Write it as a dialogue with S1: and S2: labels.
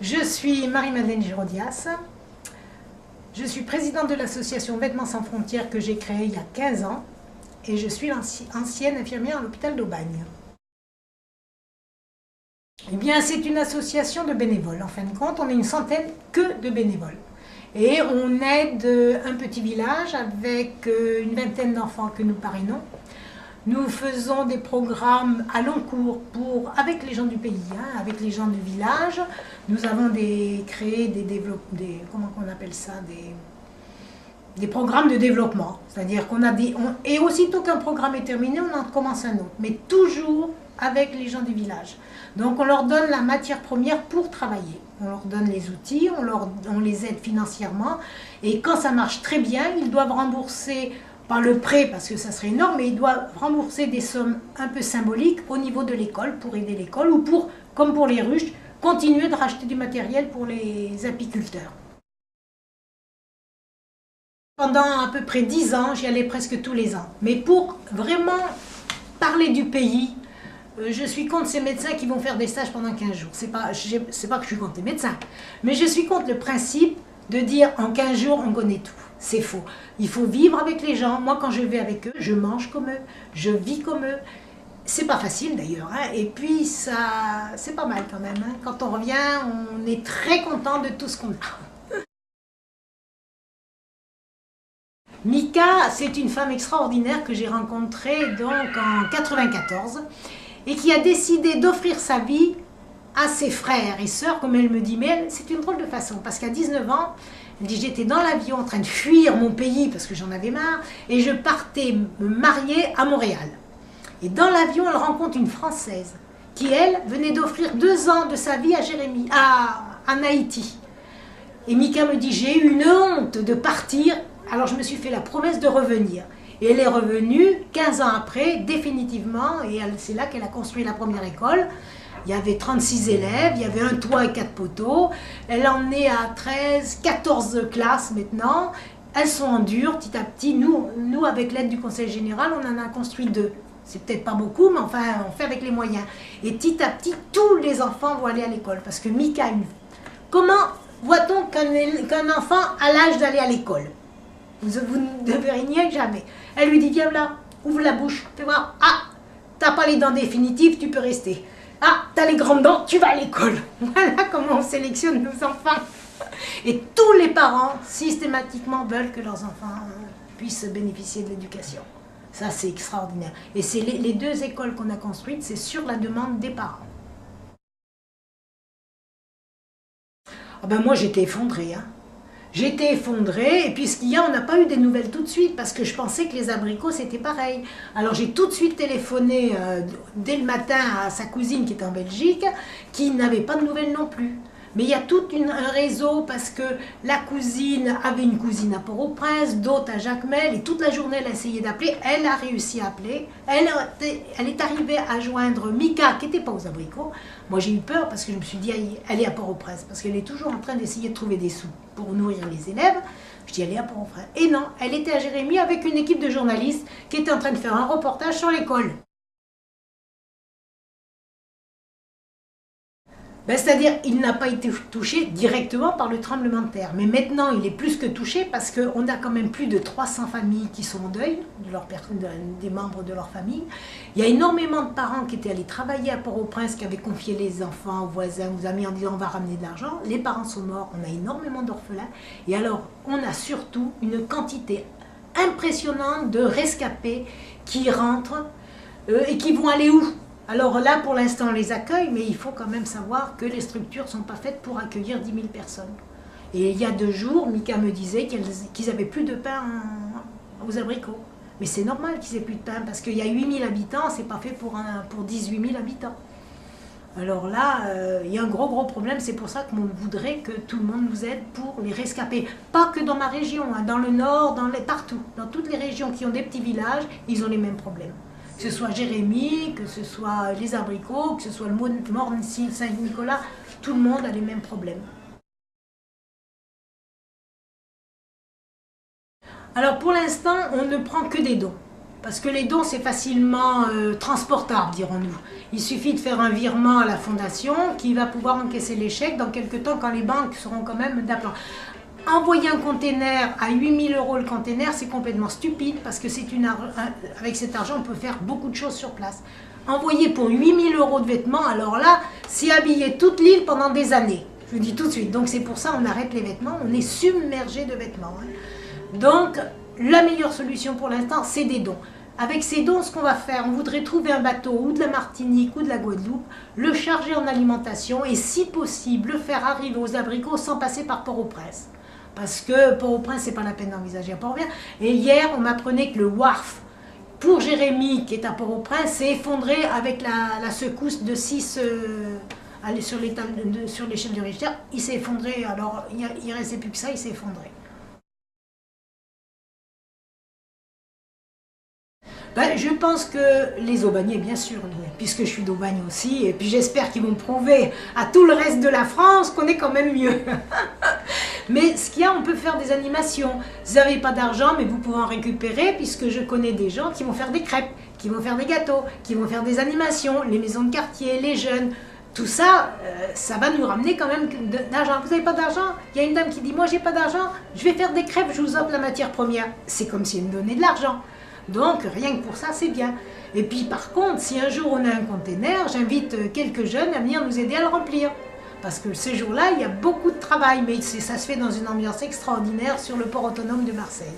S1: Je suis Marie-Madeleine Giraudias. Je suis présidente de l'association Vêtements sans frontières que j'ai créée il y a 15 ans et je suis ancienne infirmière à l'hôpital d'Aubagne. Eh bien, c'est une association de bénévoles. En fin de compte, on est une centaine que de bénévoles. Et on aide un petit village avec une vingtaine d'enfants que nous parrainons. Nous faisons des programmes à long cours avec les gens du pays, avec les gens du village. Nous avons créé comment on appelle ça, des programmes de développement. C'est-à-dire qu'on a et aussitôt qu'un programme est terminé, on en commence un autre. Mais toujours avec les gens du village. Donc on leur donne la matière première pour travailler. On leur donne les outils, on les aide financièrement. Et quand ça marche très bien, ils doivent rembourser, pas le prêt parce que ça serait énorme, mais ils doivent rembourser des sommes un peu symboliques au niveau de l'école pour aider l'école ou pour, comme pour les ruches, continuer de racheter du matériel pour les apiculteurs. Pendant à peu près 10 ans, j'y allais presque tous les ans. Mais pour vraiment parler du pays, je suis contre ces médecins qui vont faire des stages pendant 15 jours. C'est pas que je suis contre les médecins, mais je suis contre le principe de dire en 15 jours on connaît tout. C'est faux. Il faut vivre avec les gens. Moi, quand je vais avec eux, je mange comme eux, je vis comme eux. C'est pas facile d'ailleurs, et puis ça, c'est pas mal quand même. Quand on revient, on est très content de tout ce qu'on a. Mika, c'est une femme extraordinaire que j'ai rencontrée donc en 94 et qui a décidé d'offrir sa vie à ses frères et sœurs, comme elle me dit. Mais c'est une drôle de façon, parce qu'à 19 ans, elle dit j'étais dans l'avion en train de fuir mon pays parce que j'en avais marre et je partais me marier à Montréal. Et dans l'avion, elle rencontre une Française qui, elle, venait d'offrir 2 ans de sa vie à Jérémy, en Haïti. Et Mika me dit j'ai eu une honte de partir, alors je me suis fait la promesse de revenir. Et elle est revenue 15 ans après, définitivement, et c'est là qu'elle a construit la première école. Il y avait 36 élèves, il y avait un toit et 4 poteaux. Elle en est à 13, 14 classes maintenant. Elles sont en dur, petit à petit. Nous avec l'aide du conseil général, on en a construit 2. C'est peut-être pas beaucoup, mais enfin, on fait avec les moyens. Et petit à petit, tous les enfants vont aller à l'école. Parce que Mika, comment voit-on qu'un enfant a l'âge d'aller à l'école? Vous ne devriez jamais. Elle lui dit, viens là, ouvre la bouche, fais voir. Ah, t'as pas les dents définitives, tu peux rester. Ah, t'as les grandes dents, tu vas à l'école. Voilà comment on sélectionne nos enfants. Et tous les parents, systématiquement, veulent que leurs enfants puissent bénéficier de l'éducation. Ça, c'est extraordinaire. Et c'est les 2 écoles qu'on a construites, c'est sur la demande des parents. Ah ben moi, j'étais effondrée. J'étais effondrée, et puis ce qu'il y a, on n'a pas eu des nouvelles tout de suite, parce que je pensais que les abricots, c'était pareil. Alors j'ai tout de suite téléphoné dès le matin à sa cousine qui était en Belgique, qui n'avait pas de nouvelles non plus. Mais il y a tout un réseau, parce que la cousine avait une cousine à Port-au-Prince, d'autres à Jacmel, et toute la journée elle a essayé d'appeler, elle a réussi à appeler, elle est arrivée à joindre Mika, qui n'était pas aux abricots. Moi j'ai eu peur, parce que je me suis dit, elle est à Port-au-Prince, parce qu'elle est toujours en train d'essayer de trouver des sous pour nourrir les élèves. Je dis, elle est à Port-au-Prince. Et non, elle était à Jérémy avec une équipe de journalistes qui était en train de faire un reportage sur l'école. Ben, c'est-à-dire qu'il n'a pas été touché directement par le tremblement de terre. Mais maintenant, il est plus que touché parce qu'on a quand même plus de 300 familles qui sont en deuil, des membres de leur famille. Il y a énormément de parents qui étaient allés travailler à Port-au-Prince, qui avaient confié les enfants aux voisins, aux amis en disant on va ramener de l'argent. Les parents sont morts, on a énormément d'orphelins. Et alors, on a surtout une quantité impressionnante de rescapés qui rentrent et qui vont aller où ? Alors là, pour l'instant, on les accueille, mais il faut quand même savoir que les structures ne sont pas faites pour accueillir 10 000 personnes. Et il y a 2 jours, Mika me disait qu'ils n'avaient plus de pain aux abricots. Mais c'est normal qu'ils n'aient plus de pain, parce qu'il y a 8 000 habitants, c'est pas fait pour 18 000 habitants. Alors là, il y a un gros problème, c'est pour ça qu'on voudrait que tout le monde nous aide pour les rescaper. Pas que dans ma région, dans le nord, partout. Dans toutes les régions qui ont des petits villages, ils ont les mêmes problèmes. Que ce soit Jérémy, que ce soit les abricots, que ce soit le Morne-Sile, Saint-Nicolas, tout le monde a les mêmes problèmes. Alors pour l'instant, on ne prend que des dons. parce que les dons c'est facilement transportable, dirons-nous. Il suffit de faire un virement à la fondation qui va pouvoir encaisser les chèques dans quelques temps quand les banques seront quand même d'aplomb. Envoyer un container à 8 000 € le container, c'est complètement stupide parce que avec cet argent, on peut faire beaucoup de choses sur place. Envoyer pour 8 000 € de vêtements, alors là, c'est habiller toute l'île pendant des années. Je vous dis tout de suite. Donc c'est pour ça qu'on arrête les vêtements, on est submergé de vêtements. Donc la meilleure solution pour l'instant, c'est des dons. Avec ces dons, ce qu'on va faire, on voudrait trouver un bateau ou de la Martinique ou de la Guadeloupe, le charger en alimentation et si possible, le faire arriver aux abricots sans passer par Port-au-Prince. Parce que Port-au-Prince, c'est pas la peine d'envisager à Port-au-Prince. Et hier, on m'apprenait que le wharf pour Jérémy, qui est à Port-au-Prince, s'est effondré avec la secousse de 6 sur l'échelle de Richter. Il s'est effondré, alors il ne restait plus que ça, il s'est effondré. Ben, je pense que les Aubagnais, bien sûr, puisque je suis d'Aubagne aussi, et puis j'espère qu'ils vont prouver à tout le reste de la France qu'on est quand même mieux. Mais ce qu'il y a, on peut faire des animations. Vous n'avez pas d'argent, mais vous pouvez en récupérer, puisque je connais des gens qui vont faire des crêpes, qui vont faire des gâteaux, qui vont faire des animations, les maisons de quartier, les jeunes. Tout ça, ça va nous ramener quand même d'argent. Vous n'avez pas d'argent? Il y a une dame qui dit, moi j'ai pas d'argent, je vais faire des crêpes, je vous offre la matière première. C'est comme si elle me donnait de l'argent. Donc rien que pour ça, c'est bien. Et puis par contre, si un jour on a un container, j'invite quelques jeunes à venir nous aider à le remplir. Parce que ce jour-là, il y a beaucoup de travail, mais ça se fait dans une ambiance extraordinaire sur le port autonome de Marseille.